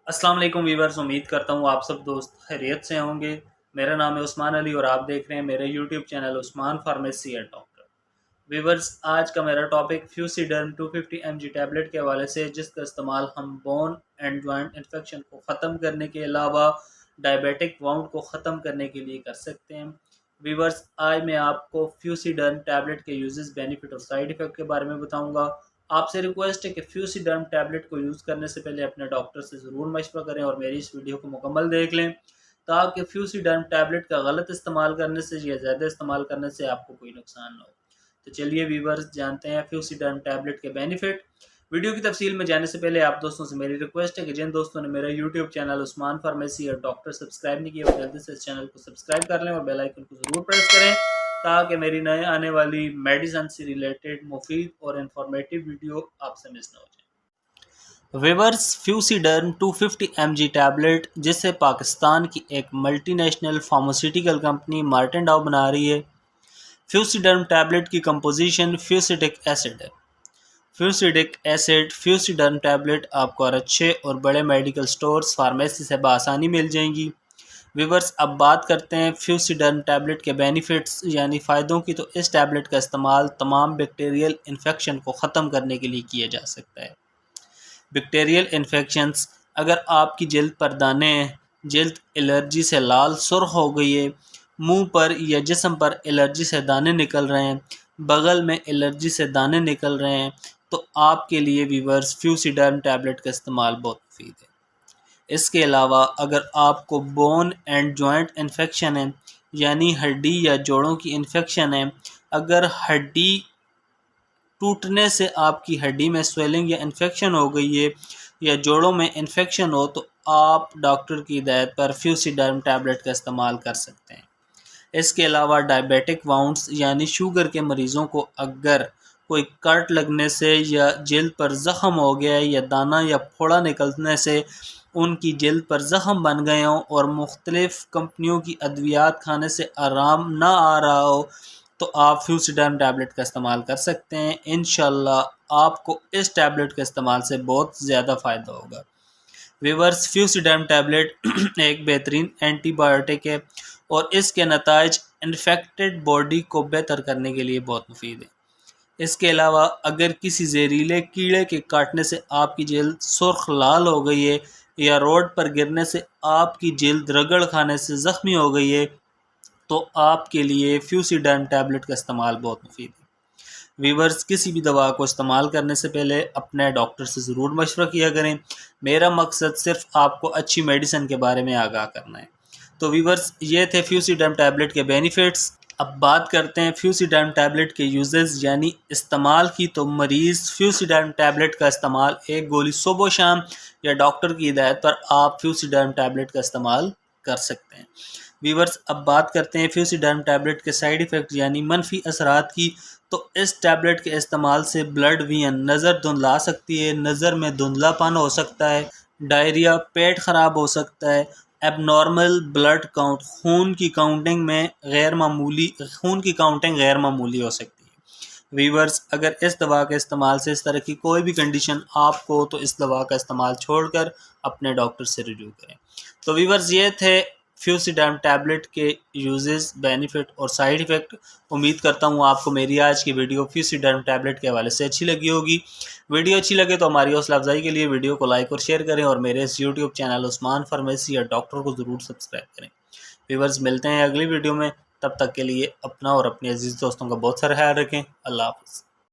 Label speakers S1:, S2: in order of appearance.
S1: السلام علیکم ویورز، امید کرتا ہوں آپ سب دوست خیریت سے ہوں گے۔ میرا نام ہے عثمان علی اور آپ دیکھ رہے ہیں میرے YouTube channel Usman pharmacy and doctor. Viewers, آج کا میرا ٹاپک فیوسیڈرم 250 mg ٹیبلٹ کے حوالے سے، جس کا استعمال ہم بون اینڈ جوائنٹ انفیکشن کو ختم کرنے کے علاوہ ڈائبیٹک واؤنڈ کو ختم کرنے کے لیے کر سکتے ہیں۔ ویورز، آج میں آپ کو فیوسیڈرم ٹیبلٹ کے یوزز، بینیفٹ اور سائیڈ ایفیکٹ کے بارے میں بتاؤں گا۔ آپ سے ریکویسٹ ہے کہ فیوسیڈرم ٹیبلٹ کو یوز کرنے سے پہلے اپنے ڈاکٹر سے ضرور مشورہ کریں اور میری اس ویڈیو کو مکمل دیکھ لیں، تاکہ فیوسیڈرم ٹیبلٹ کا غلط استعمال کرنے سے یا زیادہ استعمال کرنے سے آپ کو کوئی نقصان نہ ہو۔ تو چلیے ویورز، جانتے ہیں فیوسیڈرم ٹیبلٹ کے بینیفٹ۔ ویڈیو کی تفصیل میں جانے سے پہلے آپ دوستوں سے میری ریکویسٹ ہے کہ جن دوستوں نے میرا یوٹیوب چینل عثمان فارمیسی اور ڈاکٹر سبسکرائب نہیں کیا، وہ جلدی سے اس چینل کو سبسکرائب کر لیں اور بیل آئیکن کو ضرور پریس کریں، تاکہ میری نئے آنے والی میڈیسن سے ریلیٹڈ مفید اور انفارمیٹیو ویڈیو آپ سے مس نہ ہو جائے۔ ویورز، فیوسیڈرم 250 mg ٹیبلٹ، جسے پاکستان کی ایک multi national pharmaceutical company Martin Dow بنا رہی ہے۔ فیوسیڈرم ٹیبلٹ کی کمپوزیشن فیوسیڈک ایسڈ ہے۔ فیوسیڈک ایسڈ فیوسیڈرم ٹیبلٹ آپ کو اور اچھے اور بڑے میڈیکل سٹورز، فارمیسی سے بآسانی مل جائیں گی۔ ویورز، اب بات کرتے ہیں فیوسیڈرم ٹیبلٹ کے بینیفٹس یعنی فائدوں کی۔ تو اس ٹیبلٹ کا استعمال تمام بیکٹیریل انفیکشن کو ختم کرنے کے لیے کیا جا سکتا ہے۔ بیکٹیریل انفیکشنز، اگر آپ کی جلد پر دانے ہیں، جلد الرجی سے لال سرخ ہو گئی ہے، منہ پر یا جسم پر الرجی سے دانے نکل رہے ہیں، بغل میں الرجی سے دانے نکل رہے ہیں، تو آپ کے لیے ویورز فیوسیڈرم ٹیبلٹ کا استعمال بہت مفید ہے۔ اس کے علاوہ اگر آپ کو بون اینڈ جوائنٹ انفیکشن ہے، یعنی ہڈی یا جوڑوں کی انفیکشن ہے، اگر ہڈی ٹوٹنے سے آپ کی ہڈی میں سویلنگ یا انفیکشن ہو گئی ہے یا جوڑوں میں انفیکشن ہو، تو آپ ڈاکٹر کی ہدایت پر فیوسیڈرم ٹیبلٹ کا استعمال کر سکتے ہیں۔ اس کے علاوہ ڈائبیٹک واؤنڈز یعنی شوگر کے مریضوں کو اگر کوئی کٹ لگنے سے یا جلد پر زخم ہو گیا ہے یا دانہ یا پھوڑا نکلنے سے ان کی جلد پر زخم بن گئے ہوں اور مختلف کمپنیوں کی ادویات کھانے سے آرام نہ آ رہا ہو، تو آپ فیوسیڈرم ٹیبلٹ کا استعمال کر سکتے ہیں۔ انشاءاللہ آپ کو اس ٹیبلٹ کے استعمال سے بہت زیادہ فائدہ ہوگا۔ ویورز، فیوسیڈرم ٹیبلٹ ایک بہترین اینٹی بائیوٹک ہے اور اس کے نتائج انفیکٹڈ باڈی کو بہتر کرنے کے لیے بہت مفید ہے۔ اس کے علاوہ اگر کسی زہریلے کیڑے کے کاٹنے سے آپ کی جلد سرخ لال ہو گئی ہے یا روڈ پر گرنے سے آپ کی جلد رگڑ کھانے سے زخمی ہو گئی ہے، تو آپ کے لیے فیوسیڈرم ٹیبلٹ کا استعمال بہت مفید ہے۔ ویورز، کسی بھی دوا کو استعمال کرنے سے پہلے اپنے ڈاکٹر سے ضرور مشورہ کیا کریں۔ میرا مقصد صرف آپ کو اچھی میڈیسن کے بارے میں آگاہ کرنا ہے۔ تو ویورز، یہ تھے فیوسیڈرم ٹیبلٹ کے بینیفٹس۔ اب بات کرتے ہیں فیوسیڈرم ٹیبلٹ کے یوزز یعنی استعمال کی۔ تو مریض فیوسیڈرم ٹیبلٹ کا استعمال ایک گولی صبح و شام یا ڈاکٹر کی ہدایت پر آپ فیوسیڈرم ٹیبلٹ کا استعمال کر سکتے ہیں۔ ویورز، اب بات کرتے ہیں فیوسیڈرم ٹیبلٹ کے سائیڈ ایفیکٹ یعنی منفی اثرات کی۔ تو اس ٹیبلٹ کے استعمال سے بلڈ وین، نظر دھندلا سکتی ہے، نظر میں دھندلا پن ہو سکتا ہے، ڈائریا، پیٹ خراب ہو سکتا ہے، ایب نارمل بلڈ کاؤنٹ، خون کی کاؤنٹنگ غیر معمولی ہو سکتی ہے۔ ویورز، اگر اس دوا کے استعمال سے اس طرح کی کوئی بھی کنڈیشن آپ کو، تو اس دوا کا استعمال چھوڑ کر اپنے ڈاکٹر سے رجوع کریں۔ تو ویورز، یہ تھے فیوسیڈرم ٹیبلٹ کے یوزز، بینیفٹ اور سائیڈ ایفیکٹ۔ امید کرتا ہوں آپ کو میری آج کی ویڈیو فیوسیڈرم ٹیبلٹ کے حوالے سے اچھی لگی ہوگی۔ ویڈیو اچھی لگے تو ہماری حوصلہ افزائی کے لیے ویڈیو کو لائک اور شیئر کریں اور میرے اس یوٹیوب چینل عثمان فارمیسی یا ڈاکٹر کو ضرور سبسکرائب کریں۔ ویورز، ملتے ہیں اگلی ویڈیو میں، تب تک کے لیے اپنا اور اپنے عزیز دوستوں کا بہت سارا خیال رکھیں۔ اللہ حافظ۔